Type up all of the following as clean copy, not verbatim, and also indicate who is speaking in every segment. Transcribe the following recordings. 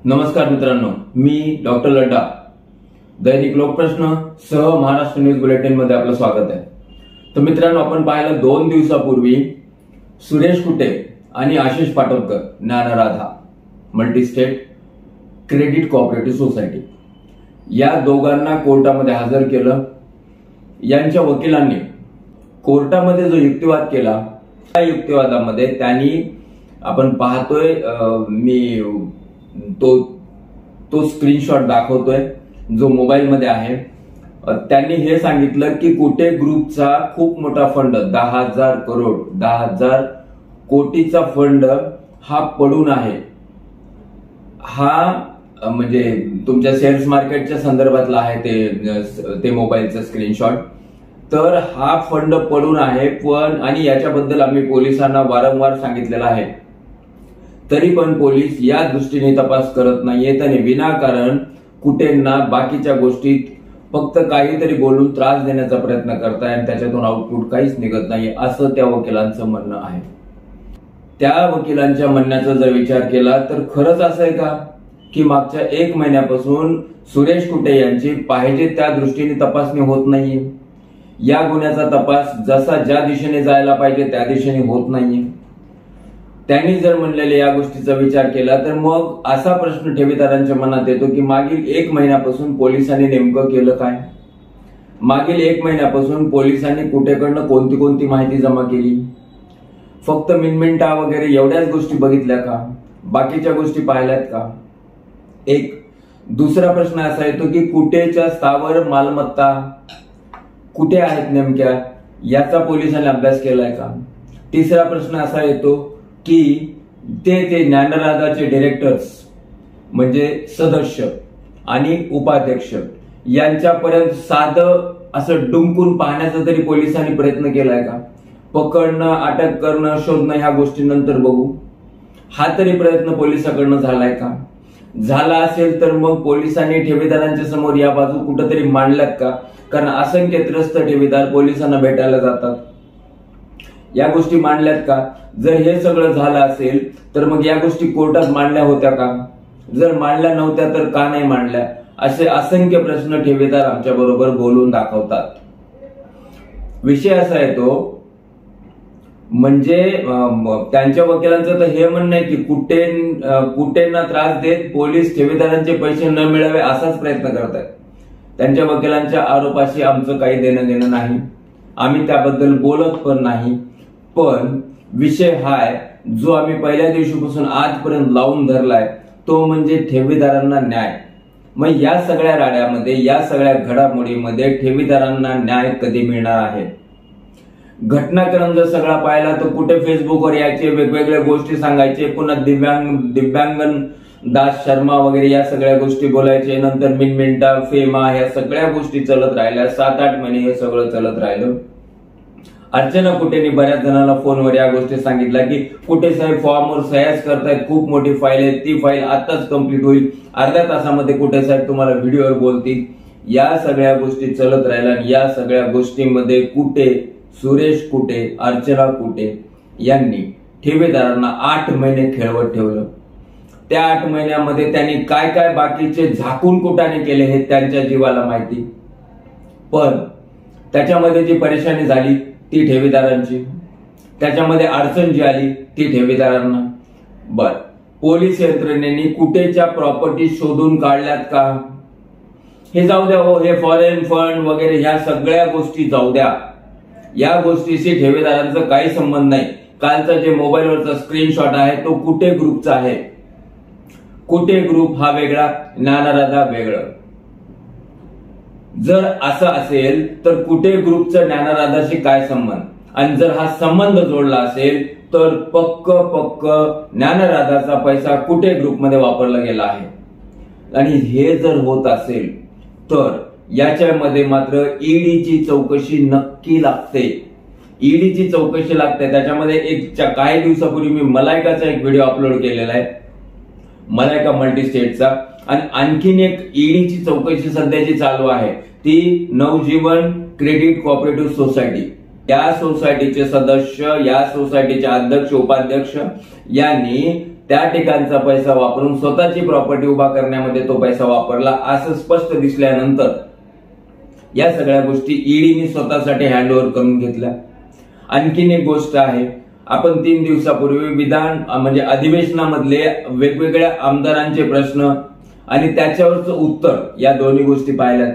Speaker 1: नमस्कार मित्रांनो, मी डॉक्टर लड्डा दैनिक लोकप्रश्न सह महाराष्ट्र न्यूज बुलेटिन मध्ये आपलं स्वागत आहे। तर मित्रांनो, आपण पाहिलं 2 दिवसापूर्वी सुरेश कुटे आणि Ashish Patodkar Dnyanradha multi state credit cooperative society या दोघांना कोर्टामध्ये हजर केलं। यांच्या वकिलांनी कोर्टामध्ये जो युक्तिवाद केला त्या युक्तिवादामध्ये त्यांनी आपण पाहतोय, मी तो स्क्रीनशॉट दाखवतोय जो मोबाईल मध्ये आहे। त्यांनी हे सांगितलं की कुटे ग्रुपचा खूप मोठा फंड 10,000 कोटीचा फंड हा पडून आहे। हा म्हणजे तुमच्या शेअर्स मार्केटच्या संदर्भातला आहे ते मोबाईलचा स्क्रीनशॉट। तर हा फंड पडून आहे पण, आणि याच्याबद्दल आम्ही पोलिसांना वारंवार सांगितलेलं आहे, तरी पण पोलीस या दृष्टीने तपास करत नाहीयेत आणि विनाकारण कुटेंना बाकीच्या गोष्टीत फक्त काहीतरी बोलून त्रास देण्याचा प्रयत्न करताय आणि त्याच्यातून आउटपुट काहीच निघत नाहीये, असं त्या वकिलांचं म्हणणं आहे। त्या वकिलांच्या म्हणण्याचा जर विचार केला तर खरंच असं आहे का की मागच्या 1 महिन्यापासून सुरेश कुटे यांची पाहिजे त्या दृष्टीने तपासणी होत नाहीये? या गुन्ह्याचा तपास जसा ज्या दिशेने जायला पाहिजे त्या दिशेने होत नाहीये। त्यांनी जर म्हणलेल्या या गोष्टीचा विचार केला तर मग असा प्रश्न ठेवीदारांच्या मनात येतो की मागील 1 महिन्यापासून पोलिसांनी नेमकं केलं काय? मागील 1 महिन्यापासून पोलिसांनी कुटेकडनं कोणती माहिती जमा केली? फक्त मिनमिनटा वगैरे एवढ्याच गोष्टी बघितल्या का? बाकीच्या गोष्टी पाहिल्यात का? एक दुसरा प्रश्न असा येतो की कुटेच्या स्थावर मालमत्ता कुठे आहेत नेमक्या, याचा पोलिसांनी अभ्यास केलाय का? तिसरा प्रश्न असा येतो की ते ज्ञानराधाचे डिरेक्टर्स म्हणजे सदस्य आणि उपाध्यक्ष यांच्यापर्यंत साधं असं डुंकून पाहण्याचा तरी पोलिसांनी प्रयत्न केलाय का? पकडणं, अटक करणं, शोधणं ह्या गोष्टींनंतर बघू, हा तरी प्रयत्न पोलिसांकडनं झालाय का? झाला असेल तर मग पोलिसांनी ठेवीदारांच्या समोर या बाजू कुठेतरी मांडल्यात का? कारण असंख्य त्रस्त ठेवीदार पोलिसांना भेटायला जातात, या गोष्टी मांडल्यात का? जर हे सगळं झालं असेल तर मग या गोष्टी कोर्टात मांडल्या होत्या का? जर मांडल्या नव्हत्या तर का नाही मांडल्या? असे असंख्य प्रश्न ठेवीदार आमच्या बरोबर बोलून दाखवतात। विषय असा येतो म्हणजे त्यांच्या वकिलांचं तर हे म्हणणं आहे की कुटेंना त्रास देत पोलीस ठेवीदारांचे पैसे न मिळावे असाच प्रयत्न करतात। त्यांच्या वकिलांच्या आरोपाशी आमचं काही देणं नाही, आम्ही त्याबद्दल बोलत पण नाही। पण विषय हाय जो आम्ही पहिल्या दिवशीपासून आजपर्यंत लावून धरलाय तो म्हणजे ठेवीदारांना न्याय। मग या सगळ्या राड्यामध्ये, या सगळ्या घडामोडीमध्ये ठेवीदारांना न्याय कधी मिळणार आहे? घटनाक्रम जर सगळा पाहिला तर कुठे फेसबुकवर यायचे, वेगवेगळ्या गोष्टी सांगायचे, पुन्हा दिव्यांगन दास शर्मा वगैरे या सगळ्या गोष्टी बोलायचे, नंतर मिनमिनटा, फेमा ह्या सगळ्या गोष्टी चालत राहिल्या। 7-8 महिने हे सगळं चालत राहिलं। अर्चना कुटेंनी बऱ्याच जणांना फोनवर या गोष्टी सांगितल्या की कुटे साहेब फॉर्मवर सह्याच करतायत, खूप मोठी फाईल आहे, ती फाईल आताच कंप्लीट होईल, अर्ध्या तासामध्ये कुटे साहेब तुम्हाला व्हिडिओवर बोलतील। या सगळ्या गोष्टी चालत राहिल्या आणि या सगळ्या गोष्टींमध्ये सुरेश कुटे, अर्चना कुटे यांनी ठेवीदारांना 8 महिने खेळवत ठेवलं। त्या 8 महिन्यामध्ये त्यांनी काय काय बाकीचे झाकून कुटाने केले हे त्यांच्या जीवाला माहिती। पण त्याच्यामध्ये जी परेशानी झाली ती ठेवीदारांची, त्याच्यामध्ये अडचण जी आली ती ठेवीदारांना। बर, पोलीस यंत्रणेने कुटेच्या प्रॉपर्टी शोधून काढल्यात का? हे जाऊ द्या हो, हे फॉरेन फंड वगैरे ह्या सगळ्या गोष्टी जाऊ द्या, या गोष्टीशी ठेवीदारांचा काही संबंध नाही। कालचा जे मोबाईलवरचा स्क्रीनशॉट आहे तो कुटे ग्रुपचा आहे। कुटे ग्रुप हा वेगळा, ज्ञानराधा वेगळं। जर असं असेल तर कुटे ग्रुपचा ज्ञानराधाशी काय संबंध? आणि जर हा संबंध जोडला असेल तर पक्क ज्ञानराधाचा पैसा कुटे ग्रुपमध्ये वापरला गेला आहे। आणि हे जर होत असेल तर याच्यामध्ये मात्र ईडीची चौकशी नक्की लागते, ईडीची चौकशी लागते। त्याच्यामध्ये काही दिवसापूर्वी मी मलायकाचा एक व्हिडिओ अपलोड केलेला आहे, मलायका मल्टी स्टेटचा, आणि आणखीन एक ईडीची चौकशी सध्याची चालू आहे, ती नवजीवन क्रेडिट कोऑपरेटिव्ह सोसायटी। या सोसायटीचे सदस्य, या सोसायटीचे अध्यक्ष उपाध्यक्ष यांनी त्या ठिकाणचा पैसा वापरून स्वतःची प्रॉपर्टी उभा करण्यामध्ये तो पैसा वापरला असं स्पष्ट दिसल्यानंतर या सगळ्या गोष्टी ईडीने स्वतःसाठी हँडओव्हर करून घेतल्या. आणखीन एक गोष्ट आहे, आपण 3 दिवसापूर्वी विधान म्हणजे अधिवेशनामधले वेगवेगळ्या आमदारांचे प्रश्न आणि त्याच्यावरचं उत्तर या दोन्ही गोष्टी पाहिल्यात.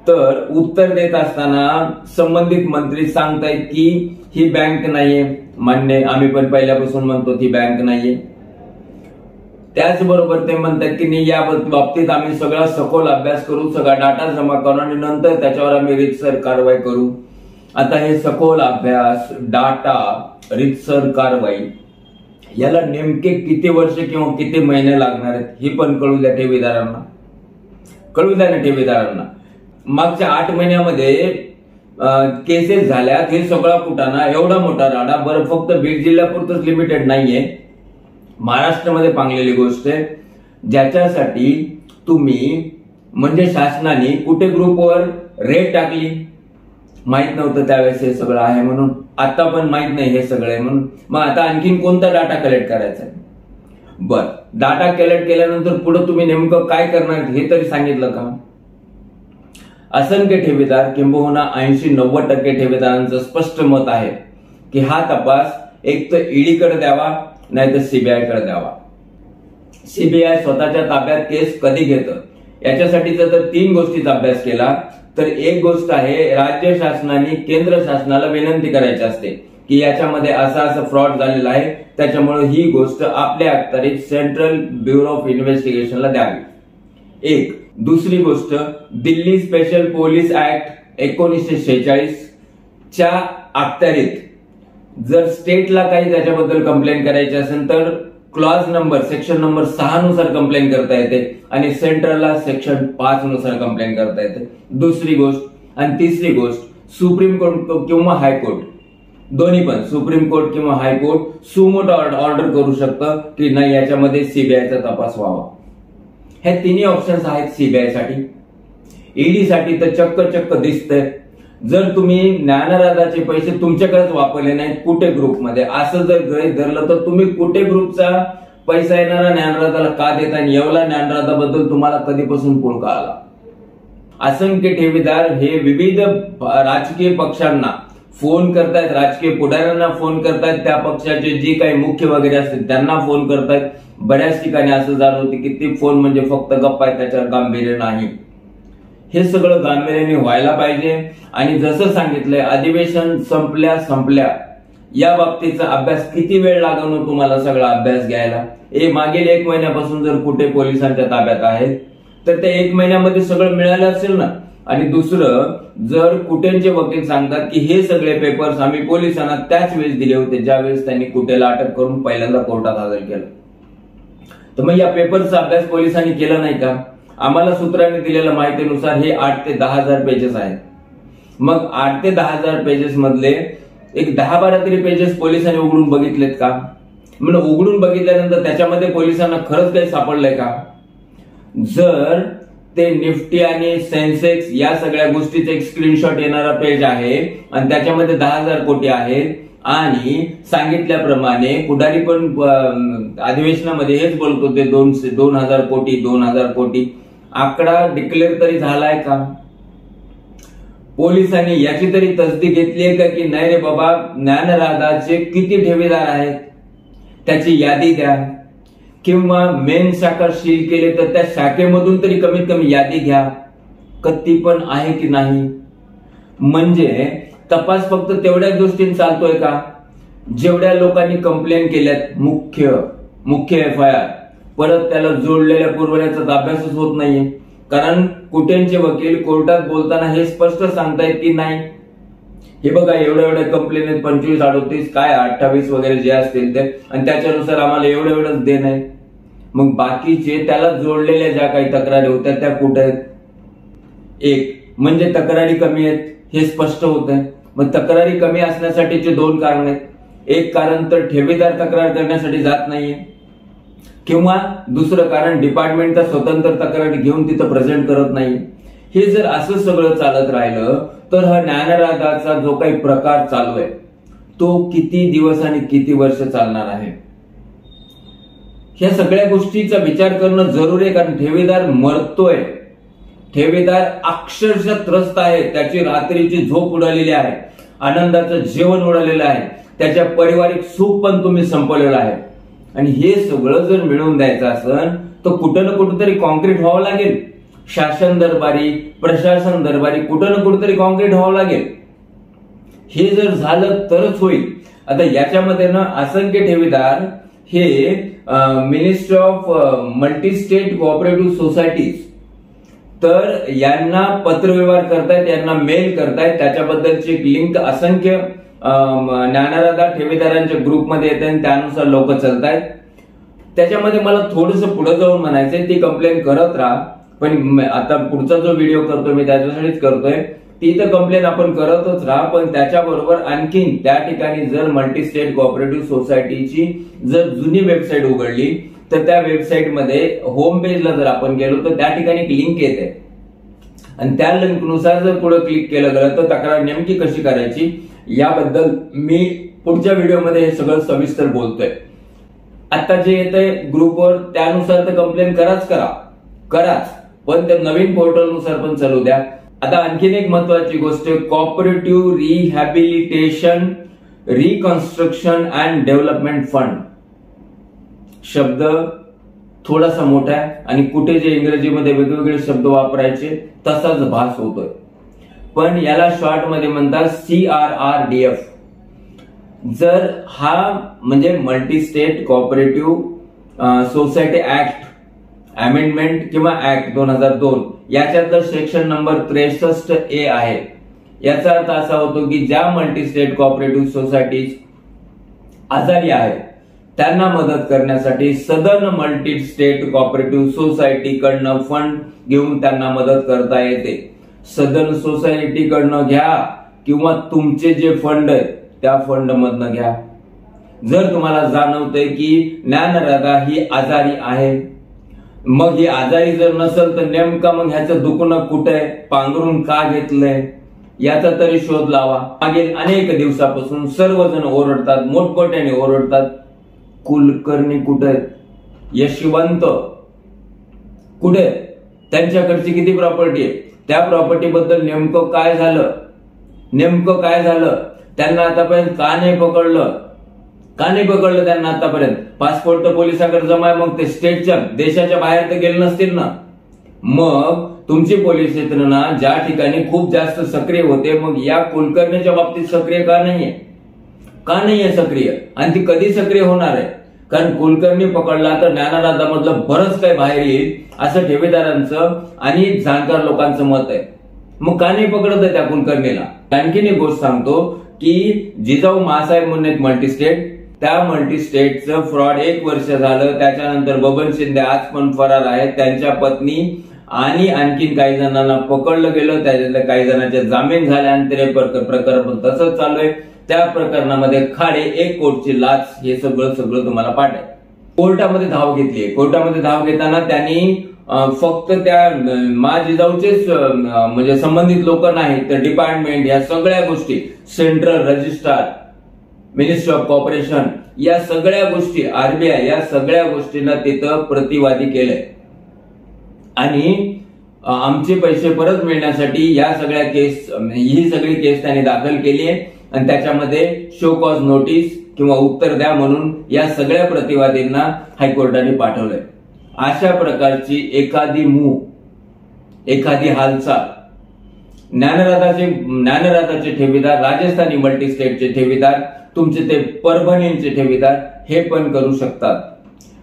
Speaker 1: तर उत्तर देत असताना संबंधित मंत्री सांगतायत की ही बँक नाहीये, मान्य, आम्ही पण पहिल्यापासून म्हणतो ती बँक नाहीये. त्याचबरोबर ते म्हणतात की नाही, या बाबतीत आम्ही सगळा सखोल अभ्यास करू, सगळा डाटा जमा करू आणि नंतर त्याच्यावर आम्ही रीतसर कारवाई करू. आता हे सखोल अभ्यास, डाटा, रीतसर कारवाई याला नेमके किती वर्ष किंवा किती महिने लागणार आहेत हे पण कळू द्या ठेवीदारांना. कळू द्या ना ठेवीदारांना. मागच्या 8 महिन्यामध्ये केसेस झाल्यात, हे सगळा कुटाणा, एवढा मोठा राडा. बरं, फक्त बीड जिल्ह्यापुरतच लिमिटेड नाहीये, महाराष्ट्रामध्ये पांगलेली गोष्ट आहे, ज्याच्यासाठी तुम्ही म्हणजे शासनाने कुठे ग्रुपवर रेट टाकली, माहित नव्हतं त्यावेळेस हे सगळं आहे म्हणून, आता पण माहित नाही हे सगळं आहे म्हणून. मग आता आणखीन कोणता डाटा कलेक्ट करायचा आहे? बर, डाटा कलेक्ट केल्यानंतर पुढे तुम्ही नेमकं काय करणार हे तरी सांगितलं का? असंख्य ठेवीदार किंबहुना 80-90% ठेवीदारांचं स्पष्ट मत आहे की हा तपास एक तर ईडीकडे द्यावा, नाही तर सीबीआय कडे द्यावा. सीबीआय स्वतःच्या ताब्यात केस कधी घेतं याच्यासाठी जर 3 गोष्टीचा अभ्यास केला तर एक गोष्ट आहे, राज्य शासनाने केंद्र शासनाला विनंती करायची असते की याच्यामध्ये असं फ्रॉड झालेला आहे, त्याच्यामुळे ही गोष्ट आपल्या अखत्यारीत सेंट्रल ब्युरो ऑफ इन्व्हेस्टिगेशनला द्यावी. एक. दुसरी गोष्ट, दिल्ली स्पेशल पोलीस ऍक्ट 1946 च्या अखत्यारीत जर स्टेटला काही त्याच्याबद्दल कंप्लेंट करायची असेल तर क्लॉज नंबर सेक्शन नंबर 6 नुसार कंप्लेंट करता येते आणि सेंट्रलला सेक्शन 5 नुसार कंप्लेंट करता येते. दुसरी गोष्ट. आणि तिसरी गोष्ट, सुप्रीम कोर्ट किंवा हायकोर्ट, दोन्ही पण सुप्रीम कोर्ट किंवा हायकोर्ट सुमोटो ऑर्डर करू शकतं की नाही याच्यामध्ये सीबीआयचा तपास व्हावा. हे तिन्ही ऑप्शन्स आहेत सीबीआय साठी. ईडी साठी तर चक्क दिसतंय, जर तुम्ही ज्ञानराजाचे पैसे तुमच्याकडेच वापरले नाहीत कुठे ग्रुपमध्ये, असं जर गृहीत धरलं तर तुम्ही कुठे ग्रुपचा पैसा येणारा ज्ञानराजाला का देता आणि एवढा ज्ञानराजाबद्दल तुम्हाला कधीपासून पुळका आला? असंख्य ठेवीदार हे विविध राजकीय पक्षांना फोन करतायत, राजकीय पुढाऱ्यांना फोन करतायत, त्या पक्षाचे जे काही मुख्य वगैरे असतील त्यांना फोन करतायत. बऱ्याच ठिकाणी असं झालं होतं की ते फोन म्हणजे फक्त गप्पा आहे, त्याच्यावर गांभीर्य नाही. हे सगळं गांभीर्याने व्हायला पाहिजे. आणि जसं सांगितलंय, अधिवेशन संपल्या या बाबतीचा अभ्यास किती वेळ लागणार तुम्हाला सगळा अभ्यास घ्यायला? मागील 1 महिन्यापासून जर कुठे पोलिसांच्या ताब्यात आहेत तर त्या 1 महिन्यामध्ये सगळं मिळालं असेल ना. आणि दुसरं, जर कुठेचे वकील सांगतात की हे सगळे पेपर्स आम्ही पोलिसांना त्याच वेळेस दिले होते ज्यावेळेस त्यांनी कुठेला अटक करून पहिल्यांदा कोर्टात हजर केलं, तर मग या पेपरचा अभ्यास पोलिसांनी केला नाही का? आम्हाला सूत्रांनी दिलेल्या माहितीनुसार हे 8 ते 10 हजार पेजेस आहेत. मग 8 ते 10 हजार पेजेस मधले एक 10-12 तरी पेजेस पोलिसांनी उघडून बघितलेत का? म्हणजे उघडून बघितल्यानंतर त्याच्यामध्ये पोलिसांना खरंच काही सापडलंय का? जर ते निफ्टी आणि सेन्सेक्स या सगळ्या गोष्टीचे एक स्क्रीनशॉट येणारा पेज आहे आणि त्याच्यामध्ये 10,000 कोटी आहेत आणि सांगितल्याप्रमाणे पुढारी पण अधिवेशनामध्ये हेच बोलत होते 2,000 कोटी आकडा डिक्लेअर तरी झालाय का? पोलिसांनी याची तरी तसदीक घेतली आहे का की नाही रे बाबा, ज्ञानराजाचे किती ठेवीदार आहेत त्याची यादी द्या, किंवा मेन शाखा सील केले तर त्या शाखेमधून तरी कमीत कमी यादी घ्या, ती पण आहे की नाही? म्हणजे तपास फक्त तेवढ्याच गोष्टींनी चालतोय का जेवढ्या लोकांनी कंप्लेंट केल्यात, मुख्य FIR, परत त्याला जोडलेल्या पुरवण्याचा अभ्यासच होत नाहीये. कारण कुठेचे वकील कोर्टात बोलताना हे स्पष्ट सांगतायत की नाही, हे बघा एवढ्या कंप्लेंट आहेत, 25, 38 काय 28 वगैरे जे असतील ते, आणि त्याच्यानुसार आम्हाला एवढंच देण आहे. मग बाकीचे त्याला जोडलेल्या ज्या काही तक्रारी होत्या त्या कुठे आहेत? एक म्हणजे तक्रारी कमी आहेत हे स्पष्ट होत आहे. मग तक्रारी कमी असण्यासाठीचे 2 कारण आहेत. एक कारण तर ठेवीदार तक्रार करण्यासाठी जात नाहीये, किंवा दुसरं कारण डिपार्टमेंटचा स्वतंत्र तक्रारी घेऊन तिथं प्रेझेंट करत नाही. हे जर असं सगळं चालत राहिलं तर हा ज्ञानराजाचा जो काही प्रकार चालू आहे तो किती दिवस आणि किती वर्ष चालणार आहे? ह्या सगळ्या गोष्टीचा विचार करणं जरुरी आहे, कारण ठेवीदार मरतोय, ठेवीदार अक्षरशः त्रस्त आहे, त्याची रात्रीची झोप उडालेली आहे, आनंदाचं जेवण उडालेलं आहे, त्याच्या पारिवारिक सुख पण तुम्ही संपवलेलं आहे. आणि हे सगळं जर मिळवून द्यायचं असेल तर कुठं ना कुठंतरी कॉन्क्रीट व्हावं लागेल. शासन दरबारी, प्रशासन दरबारी कुठं ना कुठंतरी कॉन्क्रीट व्हावं लागेल. हे जर झालं तरच होईल. आता याच्यामध्ये ना असंख्य ठेवीदार हे ministry of multi state cooperative societies, तर यांना पत्रव्यवहार करतायत, यांना मेल करतायत, त्याच्याबद्दलची एक लिंक असंख्य ज्ञानराधा ठेवीदारांच्या ग्रुपमध्ये येते आणि त्यानुसार लोक चालतायत. त्याच्यामध्ये मला थोडंसं पुढे जाऊन म्हणायचंय, ती कंप्लेन करत राहा, पण आता पुढचा जो व्हिडिओ करतोय मी त्याच्यासाठीच करतोय, ती तर कंप्लेन आपण करतच राहा, पण त्याच्याबरोबर आणखीन त्या ठिकाणी जर मल्टी स्टेट कोऑपरेटिव्ह सोसायटीची जर जुनी वेबसाईट उघडली तर त्या वेबसाईटमध्ये होम पेजला जर आपण गेलो तर त्या ठिकाणी एक लिंक येते आणि त्या लिंकनुसार जर पुढे क्लिक केलं गेलं तर तक्रार नेमकी कशी करायची याबद्दल मी पुढच्या व्हिडिओमध्ये हे सगळं सविस्तर बोलतोय. आता जे येतंय ग्रुपवर त्यानुसार तर कंप्लेन कराच, पण त्या नवीन पोर्टलनुसार पण चालू द्या. आता आणखीन एक महत्वाची गोष्ट, cooperative rehabilitation reconstruction and development fund. शब्द थोडासा मोठा आहे आणि कुठे जे इंग्रजीमध्ये वेगवेगळे शब्द वापरायचे तसाच भास होतोय, पण याला शॉर्ट मध्ये म्हणतात CRRDF. जर हा म्हणजे multi state cooperative society act amendment किंवा ऍक्ट 2002 याच्यातलं सेक्शन नंबर 63A आहे. याचा अर्थ असा होतो की ज्या मल्टी स्टेट कोऑपरेटिव्ह सोसायटीज आजारी आहेत त्यांना मदत करण्यासाठी सदन मल्टी स्टेट कोऑपरेटिव्ह सोसायटी कडनं फंड घेऊन त्यांना मदत करता येते. सदन सोसायटी कडनं घ्या किंवा तुमचे जे फंड आहेत त्या फंड मधनं घ्या. जर तुम्हाला जाणवतंय की ज्ञानराधा ही आजारी आहे, मग ही आजारी जर नसेल तर नेमका मग ह्याचं दुखणं कुठे आहे, पांघरून का घेतलंय याचा तरी शोध लावा. मागील अनेक दिवसापासून सर्वजण ओरडतात, मोठमोठ्याने ओरडतात, कुलकर्णी कुठे, यशवंत कुठे, त्यांच्याकडची किती प्रॉपर्टी आहे, त्या प्रॉपर्टी बद्दल नेमकं काय झालं, त्यांना आतापर्यंत का नाही पकडलं त्यांना आतापर्यंत. पासपोर्ट तर पोलिसांकडे जमा आहे, मग ते स्टेटच्या देशाच्या बाहेर तर गेले नसतील ना. मग तुमची पोलीस यंत्रणा ज्या ठिकाणी खूप जास्त सक्रिय होते, मग या कुलकर्णीच्या बाबतीत सक्रिय का नाहीये सक्रिय, आणि ती कधी सक्रिय होणार आहे? कारण कुलकर्णी पकडला तर ज्ञानराधा मधलं बरंच काही बाहेर येईल असं ठेवीदारांचं आणि जाणकार लोकांचं मत आहे. मग का नाही पकडत आहे त्या कुलकर्णीला? आणखीन एक गोष्ट सांगतो की जिजाऊ मासाहेब म्हणून एक मल्टी स्टेट, त्या मल्टी स्टेटचं फ्रॉड 1 वर्ष झालं. त्याच्यानंतर बबन शिंदे आज पण फरार आहेत, त्यांच्या पत्नी आणि आणखीन काही जणांना पकडलं गेलं, त्याच्यातल्या काही जणांचे जामीन झाल्यानंतर प्रकरण तसंच चालू आहे. त्या प्रकरणामध्ये खाडे 1 कोटीची लाच, हे सगळं तुम्हाला पाठ आहे. कोर्टामध्ये धाव घेतली. कोर्टामध्ये धाव घेताना त्यांनी फक्त त्या जिजाऊचेच म्हणजे संबंधित लोक नाही तर डिपार्टमेंट, या सगळ्या गोष्टी, central registrar, ministry of corporation, या सगळ्या गोष्टी, RBI, या सगळ्या गोष्टींना तिथं प्रतिवादी केलंय. आणि आमचे पैसे परत मिळण्यासाठी ही सगळी केस त्यांनी दाखल केली आहे आणि त्याच्यामध्ये शो कॉज नोटीस किंवा उत्तर द्या म्हणून या सगळ्या प्रतिवादींना हायकोर्टाने पाठवलंय. अशा प्रकारची एखादी हालचाल ज्ञानराधाचे ठेवीदार, राजस्थानी मल्टी स्टेटचे ठेवीदार, तुमचे ते परभणीचे ठेवीदार हे पण करू शकतात.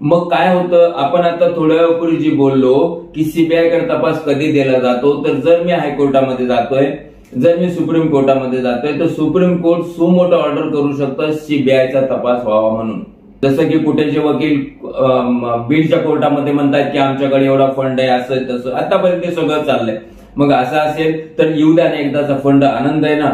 Speaker 1: मग काय होतं, आपण आता थोड्या वेळापूर्वी जी बोललो की CBI कडे तपास कधी दिला जातो, तर जर मी हायकोर्टामध्ये जातोय, जर मी सुप्रीम कोर्टामध्ये जातोय, तर सुप्रीम कोर्ट सुमोटो ऑर्डर करू शकतं CBIचा तपास व्हावा म्हणून. जसं की कुठेचे वकील बीडच्या कोर्टामध्ये म्हणतात की आमच्याकडे एवढा फंड आहे, असं तसं. आतापर्यंत ते सगळं चाललंय. मग असं असेल तर येऊ द्या ना एकदाचा फंड, आनंद आहे ना,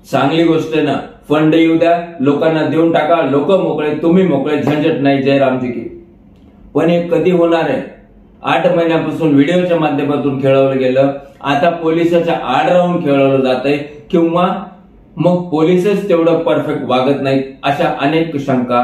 Speaker 1: चांगली गोष्ट आहे ना. फंड येऊ द्या, लोकांना देऊन टाका, लोक मोकळे, तुम्ही मोकळे, झंझट नाही, जयरामजी की. पण हे कधी होणार आहे? 8 महिन्यापासून व्हिडिओच्या माध्यमातून खेळवलं गेलं, आता पोलिसाच्या आड राहून खेळवलं जातंय, किंवा मग पोलिसच तेवढं परफेक्ट वागत नाहीत, अशा अनेक शंका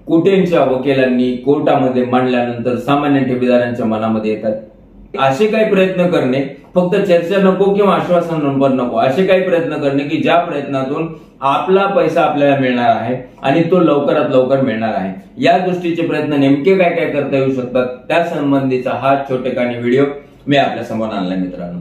Speaker 1: कोट्यांच्या वकिलांनी कोर्टामध्ये मांडल्यानंतर सामान्य ठेवीदारांच्या मनामध्ये येतात। असे काही प्रयत्न करणे, फक्त चर्चा नको किंवा आश्वासन पण नको, असे काही प्रयत्न करणे की ज्या प्रयत्नातून आपला पैसा आपल्याला मिळणार आहे आणि तो लवकरात लवकर मिळणार आहे। या गोष्टीचे प्रयत्न नेमके काय काय करता येऊ शकतात त्या संबंधीचा हा छोटेखानी व्हिडिओ मी आपल्या समोर आणला मित्रांनो।